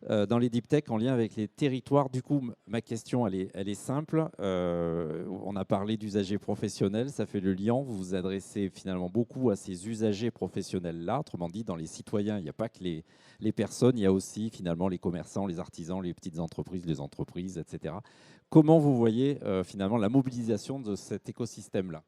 S1: dans les Deep Tech en lien avec les territoires. Du coup, ma question, elle est simple. On a parlé d'usagers professionnels, ça fait le lien. Vous vous adressez finalement beaucoup à ces usagers professionnels-là. Autrement dit, dans les citoyens, il n'y a pas que les personnes, il y a aussi finalement les commerçants, les artisans, les petites entreprises, les entreprises, etc. Comment vous voyez finalement la mobilisation de cet écosystème-là ?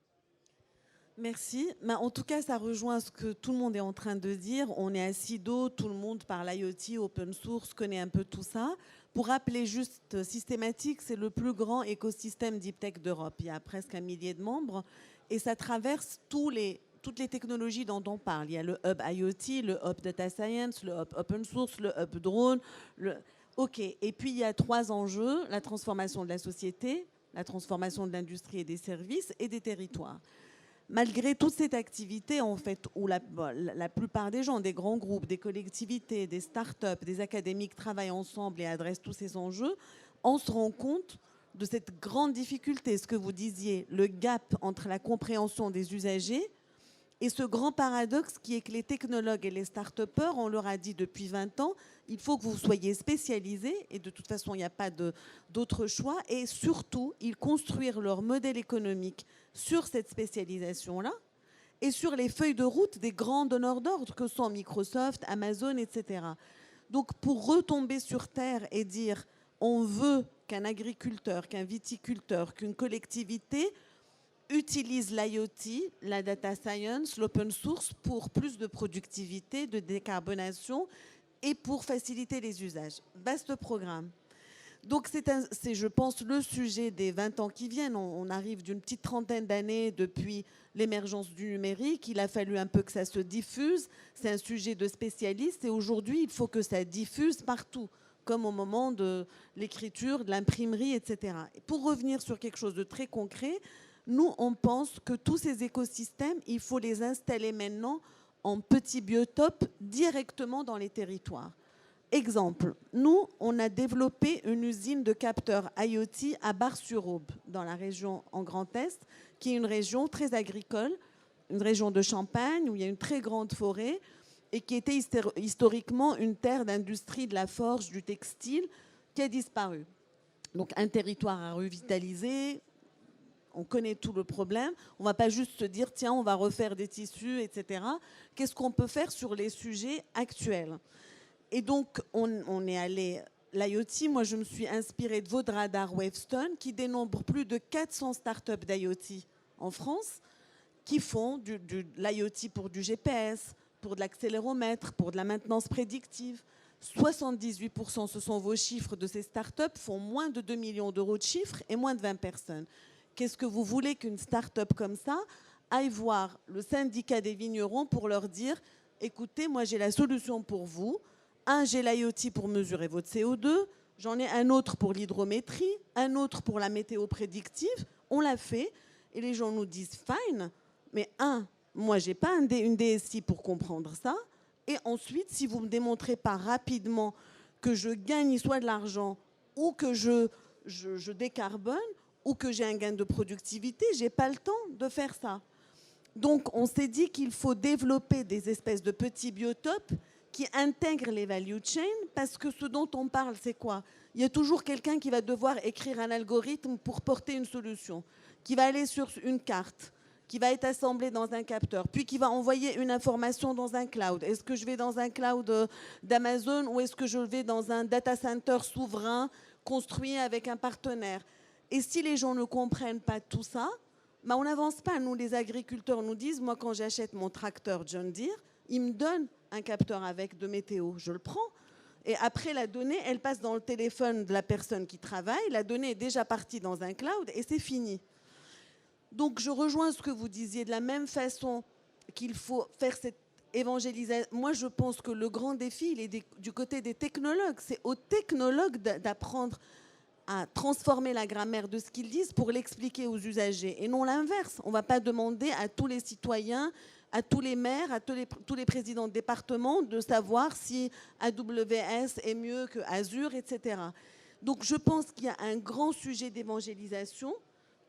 S6: Merci. En tout cas, ça rejoint ce que tout le monde est en train de dire. On est assis d'eau, tout le monde par l'IoT, open source, connaît un peu tout ça. Pour rappeler juste, Systématique, c'est le plus grand écosystème Deep Tech d'Europe. Il y a presque 1 millier de membres et ça traverse toutes les technologies dont on parle. Il y a le hub IoT, le hub Data Science, le hub Open Source, le hub Drone. OK. Et puis, il y a 3 enjeux, la transformation de la société, la transformation de l'industrie et des services et des territoires. Malgré toute cette activité, en fait, où la plupart des gens, des grands groupes, des collectivités, des startups, des académiques travaillent ensemble et adressent tous ces enjeux, on se rend compte de cette grande difficulté, ce que vous disiez, le gap entre la compréhension des usagers et ce grand paradoxe qui est que les technologues et les start-upers, on leur a dit depuis 20 ans, il faut que vous soyez spécialisés, et de toute façon, il n'y a pas d'autre choix, et surtout, ils construisent leur modèle économique sur cette spécialisation-là, et sur les feuilles de route des grands donneurs d'ordre que sont Microsoft, Amazon, etc. Donc, pour retomber sur terre et dire, on veut qu'un agriculteur, qu'un viticulteur, qu'une collectivité utilise l'IoT, la data science, l'open source pour plus de productivité, de décarbonation et pour faciliter les usages. Vaste programme. Donc c'est, je pense, le sujet des 20 ans qui viennent. On arrive d'une petite trentaine d'années depuis l'émergence du numérique. Il a fallu un peu que ça se diffuse. C'est un sujet de spécialistes et aujourd'hui, il faut que ça diffuse partout. comme au moment de l'écriture, de l'imprimerie, etc. Et pour revenir sur quelque chose de très concret, nous, on pense que tous ces écosystèmes, il faut les installer maintenant en petits biotopes directement dans les territoires. Exemple, nous, on a développé une usine de capteurs IoT à Bar-sur-Aube, dans la région en Grand Est, qui est une région très agricole, une région de Champagne, où il y a une très grande forêt, et qui était historiquement une terre d'industrie de la forge, du textile, qui a disparu. Donc un territoire à revitaliser, on connaît tout le problème. On ne va pas juste se dire, tiens, on va refaire des tissus, etc. Qu'est-ce qu'on peut faire sur les sujets actuels? Et donc, on est allé... L'IoT, moi, je me suis inspirée de votre radar Wavestone, qui dénombre plus de 400 startups d'IoT en France, qui font de l'IoT pour du GPS, pour de l'accéléromètre, pour de la maintenance prédictive. 78%, ce sont vos chiffres de ces startups, font moins de 2 millions d'euros de chiffres et moins de 20 personnes. Qu'est-ce que vous voulez qu'une start-up comme ça aille voir le syndicat des vignerons pour leur dire « Écoutez, moi j'ai la solution pour vous. J'ai l'IoT pour mesurer votre CO2, j'en ai un autre pour l'hydrométrie, un autre pour la météo prédictive. » On l'a fait et les gens nous disent « Fine, mais moi j'ai pas une DSI pour comprendre ça. Et ensuite, si vous me démontrez pas rapidement que je gagne soit de l'argent ou que je décarbone, ou que j'ai un gain de productivité, je n'ai pas le temps de faire ça. Donc, on s'est dit qu'il faut développer des espèces de petits biotopes qui intègrent les value chains, parce que ce dont on parle, c'est quoi? Il y a toujours quelqu'un qui va devoir écrire un algorithme pour porter une solution, qui va aller sur une carte, qui va être assemblée dans un capteur, puis qui va envoyer une information dans un cloud. Est-ce que je vais dans un cloud d'Amazon ou est-ce que je vais dans un data center souverain construit avec un partenaire? Et si les gens ne comprennent pas tout ça, on n'avance pas. Nous, les agriculteurs nous disent, moi, quand j'achète mon tracteur John Deere, il me donne un capteur avec de météo. Je le prends. Et après, la donnée, elle passe dans le téléphone de la personne qui travaille. La donnée est déjà partie dans un cloud et c'est fini. Donc, je rejoins ce que vous disiez. De la même façon qu'il faut faire cette évangélisation. Moi, je pense que le grand défi, il est du côté des technologues. C'est aux technologues d'apprendre à transformer la grammaire de ce qu'ils disent pour l'expliquer aux usagers. Et non l'inverse. On ne va pas demander à tous les citoyens, à tous les maires, à tous les présidents de département de savoir si AWS est mieux que Azure, etc. Donc je pense qu'il y a un grand sujet d'évangélisation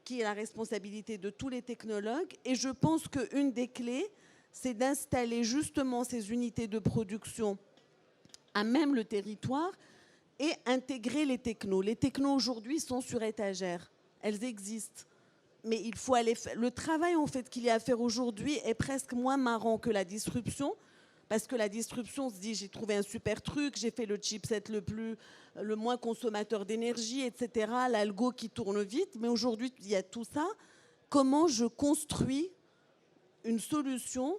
S6: qui est la responsabilité de tous les technologues. Et je pense qu'une des clés, c'est d'installer justement ces unités de production à même le territoire et intégrer les technos. Les technos aujourd'hui sont sur étagère, elles existent. Mais il faut aller faire... Le travail en fait qu'il y a à faire aujourd'hui est presque moins marrant que la disruption, parce que la disruption se dit j'ai trouvé un super truc, j'ai fait le chipset le moins consommateur d'énergie, etc. L'algo qui tourne vite. Mais aujourd'hui, il y a tout ça. Comment je construis une solution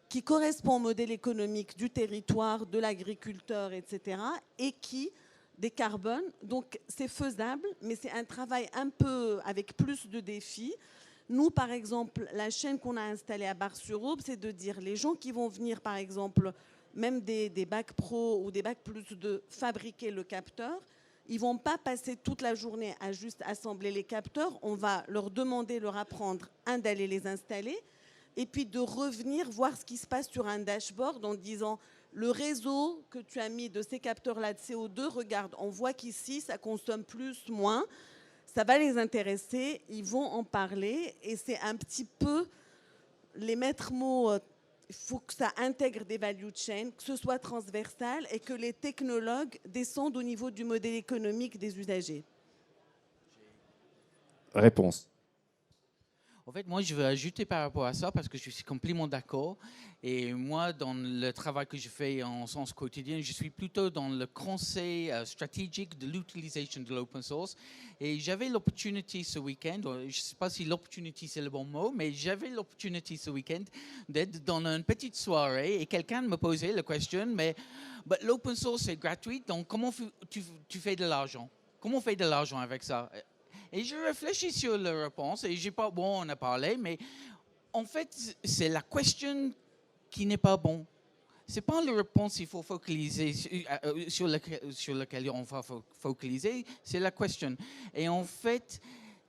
S6: qui correspond au modèle économique du territoire, de l'agriculteur, etc. et qui décarbone. Donc c'est faisable, mais c'est un travail un peu avec plus de défis. Nous, par exemple, la chaîne qu'on a installée à Bar-sur-Aube, c'est de dire les gens qui vont venir, par exemple, même des bacs pro ou des bacs plus de fabriquer le capteur, ils ne vont pas passer toute la journée à juste assembler les capteurs. On va leur demander, leur apprendre, d'aller les installer et puis de revenir voir ce qui se passe sur un dashboard en disant le réseau que tu as mis de ces capteurs-là de CO2, regarde, on voit qu'ici, ça consomme plus, moins. Ça va les intéresser, ils vont en parler et c'est un petit peu les maîtres mots. Il faut que ça intègre des value chains, que ce soit transversal et que les technologues descendent au niveau du modèle économique des usagers.
S1: Réponse.
S4: En fait, moi, je veux ajouter par rapport à ça parce que je suis complètement d'accord. Et moi, dans le travail que je fais en sens quotidien, je suis plutôt dans le conseil stratégique de l'utilisation de l'open source. Et j'avais l'opportunité ce week-end, je ne sais pas si l'opportunité c'est le bon mot, mais j'avais l'opportunité ce week-end d'être dans une petite soirée et quelqu'un me posait la question, mais l'open source c'est gratuit, donc comment tu fais de l'argent? Comment on fait de l'argent avec ça? Et je réfléchis sur la réponse et j'ai pas, bon, on a parlé, mais en fait, c'est la question qui n'est pas bon. c'est pas la réponse qu'il faut focaliser sur laquelle on va focaliser, c'est la question. Et en fait,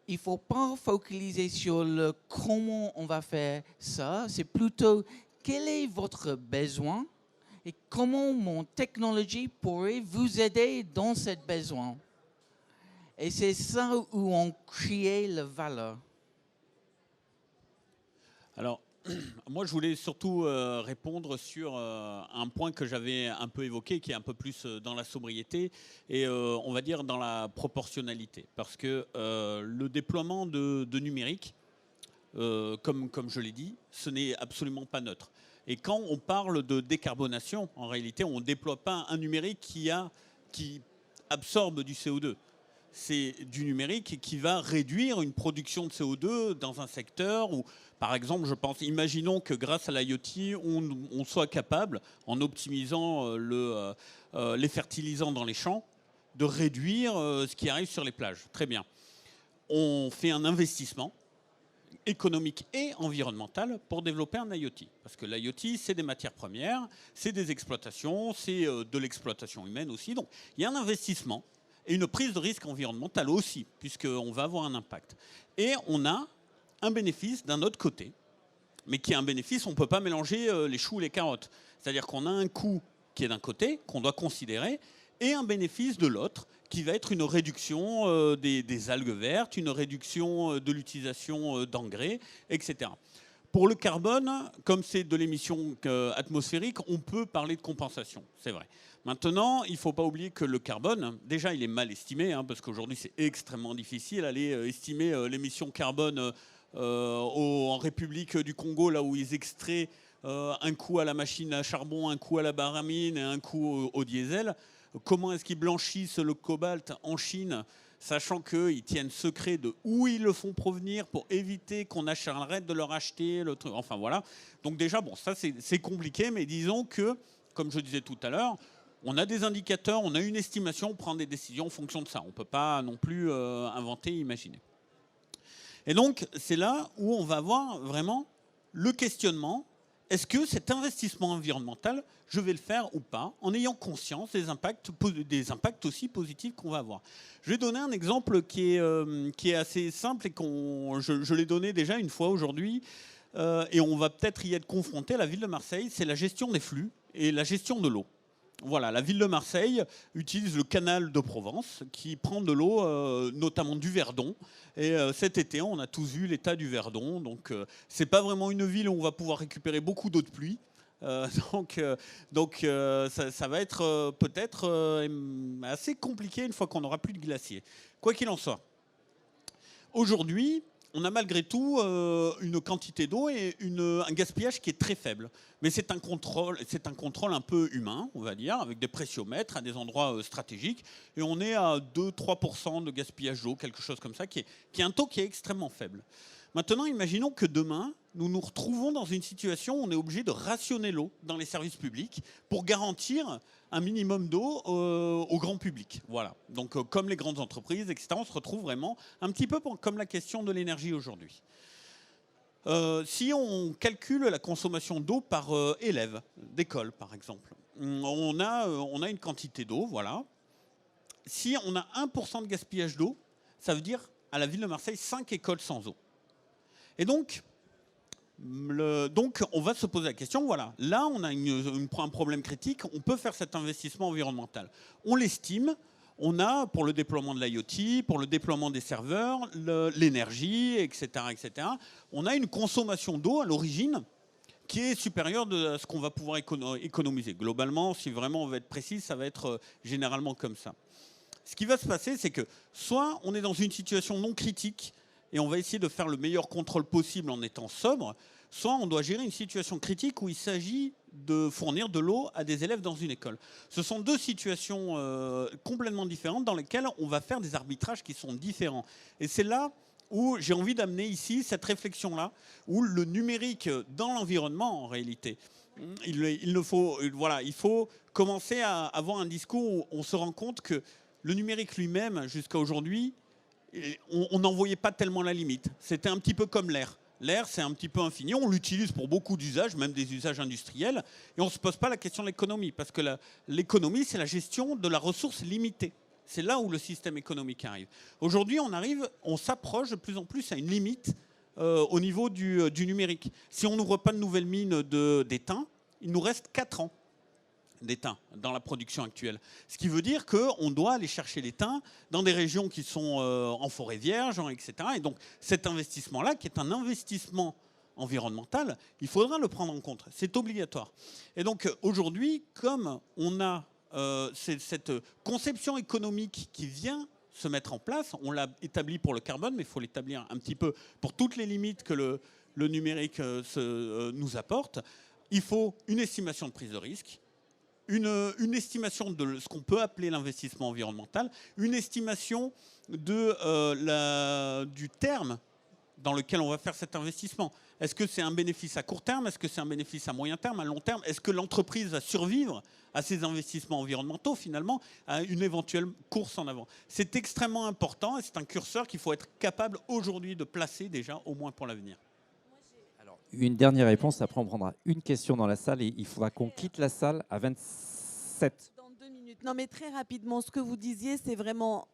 S4: il faut pas focaliser sur le comment on va faire ça, c'est plutôt quel est votre besoin et comment mon technologie pourrait vous aider dans ce besoin. Et c'est ça où on crée la valeur.
S3: Alors, moi, je voulais surtout répondre sur un point que j'avais un peu évoqué, qui est un peu plus dans la sobriété et on va dire dans la proportionnalité. Parce que le déploiement de numérique, comme je l'ai dit, ce n'est absolument pas neutre. Et quand on parle de décarbonation, en réalité, on ne déploie pas un numérique qui absorbe du CO2. C'est du numérique qui va réduire une production de CO2 dans un secteur où, par exemple, je pense, imaginons que grâce à l'IoT, on soit capable, en optimisant les fertilisants dans les champs, de réduire ce qui arrive sur les plages. Très bien. On fait un investissement économique et environnemental pour développer un IoT. Parce que l'IoT, c'est des matières premières, c'est des exploitations, c'est de l'exploitation humaine aussi. Donc, il y a un investissement et une prise de risque environnementale aussi, puisqu'on va avoir un impact. Et on a un bénéfice d'un autre côté, mais qui est un bénéfice, on ne peut pas mélanger les choux et les carottes. C'est-à-dire qu'on a un coût qui est d'un côté, qu'on doit considérer, et un bénéfice de l'autre, qui va être une réduction des algues vertes, une réduction de l'utilisation d'engrais, etc. Pour le carbone, comme c'est de l'émission atmosphérique, on peut parler de compensation, c'est vrai. Maintenant, il ne faut pas oublier que le carbone, déjà, il est mal estimé, hein, parce qu'aujourd'hui, c'est extrêmement difficile d'aller estimer l'émission carbone en République du Congo, là où ils extraient un coup à la machine à charbon, un coup à la baramine et un coup au diesel. Comment est-ce qu'ils blanchissent le cobalt en Chine, sachant qu'ils tiennent secret de où ils le font provenir pour éviter qu'on arrête de leur acheter le truc. Enfin voilà. Donc déjà, bon, ça c'est compliqué, mais disons que, comme je disais tout à l'heure, on a des indicateurs, on a une estimation, on prend des décisions en fonction de ça. On ne peut pas non plus inventer, imaginer. Et donc, c'est là où on va avoir vraiment le questionnement. Est-ce que cet investissement environnemental, je vais le faire ou pas, en ayant conscience des impacts aussi positifs qu'on va avoir. Je vais donner un exemple qui est assez simple et je l'ai donné déjà une fois aujourd'hui, et on va peut-être y être confronté à la ville de Marseille, c'est la gestion des flux et la gestion de l'eau. Voilà, la ville de Marseille utilise le canal de Provence qui prend de l'eau, notamment du Verdon. Et cet été, on a tous vu l'état du Verdon. Donc, c'est pas vraiment une ville où on va pouvoir récupérer beaucoup d'eau de pluie. Donc, ça va être peut-être assez compliqué une fois qu'on n'aura plus de glaciers. Quoi qu'il en soit, aujourd'hui, on a malgré tout une quantité d'eau et un gaspillage qui est très faible. Mais c'est un contrôle un peu humain, on va dire, avec des pressiomètres à des endroits stratégiques. Et on est à 2-3% de gaspillage d'eau, quelque chose comme ça, qui est un taux qui est extrêmement faible. Maintenant, imaginons que demain, nous nous retrouvons dans une situation où on est obligé de rationner l'eau dans les services publics pour garantir un minimum d'eau au grand public. Voilà. Donc, comme les grandes entreprises, etc., on se retrouve vraiment un petit peu comme la question de l'énergie aujourd'hui. Si on calcule la consommation d'eau par élève d'école, par exemple, on a une quantité d'eau, voilà. Si on a 1% de gaspillage d'eau, ça veut dire, à la ville de Marseille, 5 écoles sans eau. Et donc, on va se poser la question, voilà, là on a un problème critique, on peut faire cet investissement environnemental. On l'estime, on a pour le déploiement de l'IoT, pour le déploiement des serveurs, l'énergie, etc., etc. On a une consommation d'eau à l'origine qui est supérieure à ce qu'on va pouvoir économiser. Globalement, si vraiment on veut être précis, ça va être généralement comme ça. Ce qui va se passer, c'est que soit on est dans une situation non critique, et on va essayer de faire le meilleur contrôle possible en étant sobre, soit on doit gérer une situation critique où il s'agit de fournir de l'eau à des élèves dans une école. Ce sont deux situations complètement différentes dans lesquelles on va faire des arbitrages qui sont différents. Et c'est là où j'ai envie d'amener ici cette réflexion-là, où le numérique dans l'environnement, en réalité, il faut commencer à avoir un discours où on se rend compte que le numérique lui-même, jusqu'à aujourd'hui, on n'en voyait pas tellement la limite. C'était un petit peu comme l'air. L'air, c'est un petit peu infini. On l'utilise pour beaucoup d'usages, même des usages industriels. Et on ne se pose pas la question de l'économie. Parce que l'économie, c'est la gestion de la ressource limitée. C'est là où le système économique arrive. Aujourd'hui, on s'approche de plus en plus à une limite au niveau du numérique. Si on n'ouvre pas de nouvelles mines d'étain, il nous reste 4 ans d'étain dans la production actuelle. Ce qui veut dire qu'on doit aller chercher l'étain dans des régions qui sont en forêt vierge, etc. Et donc cet investissement-là, qui est un investissement environnemental, il faudra le prendre en compte. C'est obligatoire. Et donc aujourd'hui, comme on a cette conception économique qui vient se mettre en place, on l'a établi pour le carbone, mais il faut l'établir un petit peu pour toutes les limites que le numérique nous apporte. Il faut une estimation de prise de risque, une estimation de ce qu'on peut appeler l'investissement environnemental, une estimation du terme dans lequel on va faire cet investissement. Est-ce que c'est un bénéfice à court terme? Est-ce que c'est un bénéfice à moyen terme, à long terme? Est-ce que l'entreprise va survivre à ces investissements environnementaux, finalement, à une éventuelle course en avant? C'est extrêmement important et c'est un curseur qu'il faut être capable aujourd'hui de placer déjà, au moins pour l'avenir.
S1: Une dernière réponse, après on prendra une question dans la salle et il faudra qu'on quitte la salle à 27.
S6: Dans 2 minutes. Non, mais très rapidement, ce que vous disiez, c'est vraiment...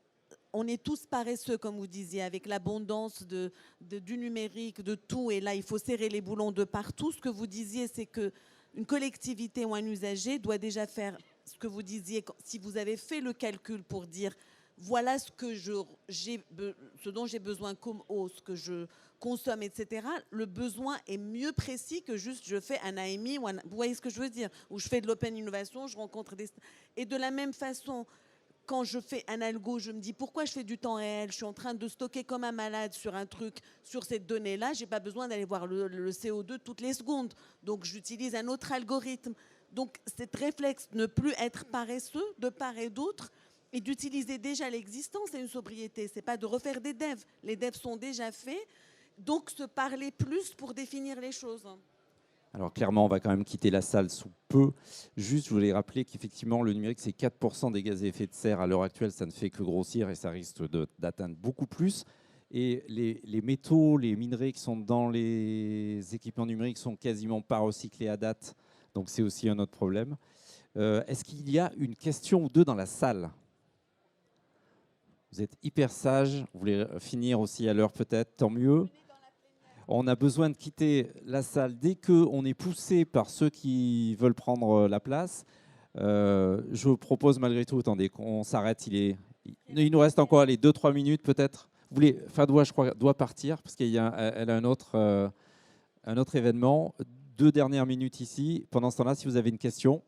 S6: On est tous paresseux, comme vous disiez, avec l'abondance du numérique, de tout. Et là, il faut serrer les boulons de partout. Ce que vous disiez, c'est qu'une collectivité ou un usager doit déjà faire ce que vous disiez. Si vous avez fait le calcul pour dire, voilà ce dont j'ai besoin comme eau, ce que je consomme, etc., le besoin est mieux précis que juste je fais un AMI. Vous voyez ce que je veux dire? Ou je fais de l'open innovation, je rencontre des... Et de la même façon... Quand je fais un algo, je me dis pourquoi je fais du temps réel? Je suis en train de stocker comme un malade sur un truc, sur cette donnée-là. Je n'ai pas besoin d'aller voir le CO2 toutes les secondes. Donc, j'utilise un autre algorithme. Donc, cet réflexe, ne plus être paresseux de part et d'autre et d'utiliser déjà l'existence, c'est une sobriété. Ce n'est pas de refaire des devs. Les devs sont déjà faits. Donc, se parler plus pour définir les choses.
S1: Alors clairement, on va quand même quitter la salle sous peu. Juste, je voulais rappeler qu'effectivement, le numérique, c'est 4% des gaz à effet de serre. À l'heure actuelle, ça ne fait que grossir et ça risque d'atteindre beaucoup plus. Et les métaux, les minerais qui sont dans les équipements numériques sont quasiment pas recyclés à date. Donc c'est aussi un autre problème. Est-ce qu'il y a une question ou deux dans la salle? Vous êtes hyper sage. Vous voulez finir aussi à l'heure peut-être, tant mieux. On a besoin de quitter la salle dès qu'on est poussé par ceux qui veulent prendre la place. Je vous propose malgré tout, attendez, qu'on s'arrête. Il nous reste encore 2-3 minutes peut-être. Vous voulez, Fadwa, je crois, doit partir parce qu'elle a un autre événement. 2 dernières minutes ici. Pendant ce temps-là, si vous avez une question.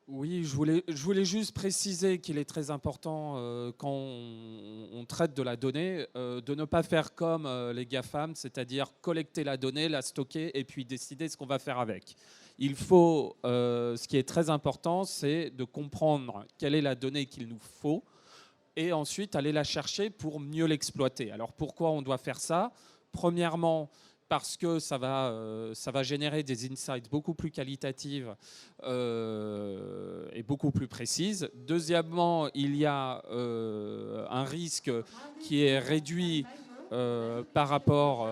S2: Oui, je voulais juste préciser qu'il est très important quand on traite de la donnée de ne pas faire comme les GAFAM, c'est-à-dire collecter la donnée, la stocker et puis décider ce qu'on va faire avec. Il faut, ce qui est très important, c'est de comprendre quelle est la donnée qu'il nous faut et ensuite aller la chercher pour mieux l'exploiter. Alors pourquoi on doit faire ça? Premièrement, parce que ça va générer des insights beaucoup plus qualitatives et beaucoup plus précises. Deuxièmement, il y a un risque qui est réduit par rapport...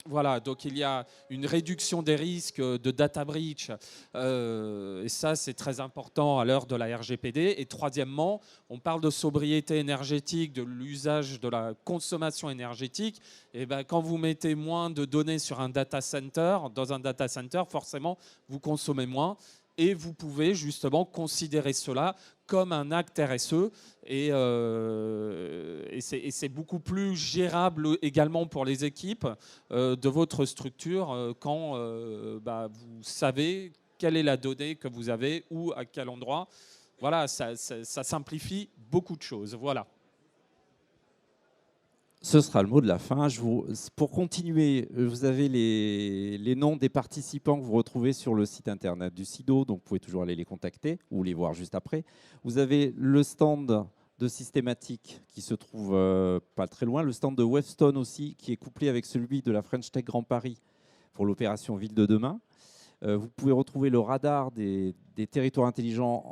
S2: Voilà, donc il y a une réduction des risques de data breach, et ça c'est très important à l'heure de la RGPD. Et troisièmement, on parle de sobriété énergétique, de l'usage de la consommation énergétique. Et ben, quand vous mettez moins de données sur un data center, dans un data center, forcément vous consommez moins. Et vous pouvez justement considérer cela comme un acte RSE et c'est beaucoup plus gérable également pour les équipes de votre structure quand vous savez quelle est la donnée que vous avez, où, à quel endroit. Voilà, ça simplifie beaucoup de choses. Voilà.
S1: Ce sera le mot de la fin. Pour continuer, vous avez les noms des participants que vous retrouvez sur le site internet du SIDO, donc vous pouvez toujours aller les contacter ou les voir juste après. Vous avez le stand de Systématique qui se trouve pas très loin, le stand de Wavestone aussi qui est couplé avec celui de la French Tech Grand Paris pour l'opération Ville de demain. Vous pouvez retrouver le radar des territoires intelligents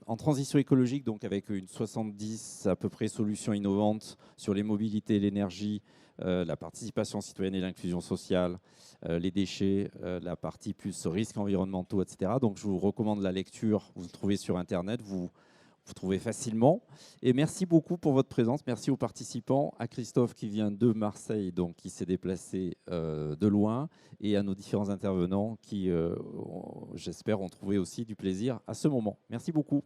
S1: en transition écologique, donc avec une 70 à peu près solutions innovantes sur les mobilités, l'énergie, la participation citoyenne et l'inclusion sociale, les déchets, la partie plus risques environnementaux, etc. Donc je vous recommande la lecture, vous le trouvez sur Internet, vous trouvez facilement. Et merci beaucoup pour votre présence. Merci aux participants, à Christophe qui vient de Marseille, donc qui s'est déplacé de loin, et à nos différents intervenants qui, j'espère, ont trouvé aussi du plaisir à ce moment. Merci beaucoup.